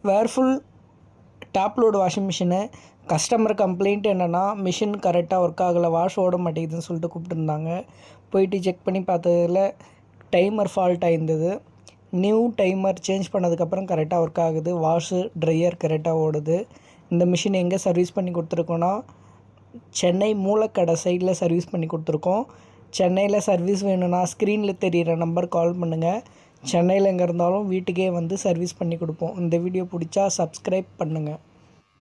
Whirlpool top load washing machine customer complaint என்னென்னா machine கரெக்டாக work ஆகலை, வாஷ் ஓட மாட்டேங்குதுன்னு சொல்லிட்டு கூப்பிட்டுருந்தாங்க. போயிட்டு செக் பண்ணி பார்த்ததில் டைமர் ஃபால்ட் ஆயிருந்தது. நியூ டைமர் சேஞ்ச் பண்ணதுக்கப்புறம் கரெக்டாக ஒர்க் ஆகுது. வாஷு ட்ரையர் கரெக்டாக ஓடுது. இந்த மிஷின் எங்கே சர்வீஸ் பண்ணி கொடுத்துருக்கோன்னா சென்னை மூலக்கடை சைடில் சர்வீஸ் பண்ணி கொடுத்துருக்கோம். சென்னையில் சர்வீஸ் வேணும்னா ஸ்க்ரீனில் தெரிகிற நம்பர் கால் பண்ணுங்கள். சென்னையில் எங்கே இருந்தாலும் வீட்டுக்கே வந்து சர்வீஸ் பண்ணி கொடுப்போம். இந்த வீடியோ பிடிச்சா சப்ஸ்கிரைப் பண்ணுங்கள்.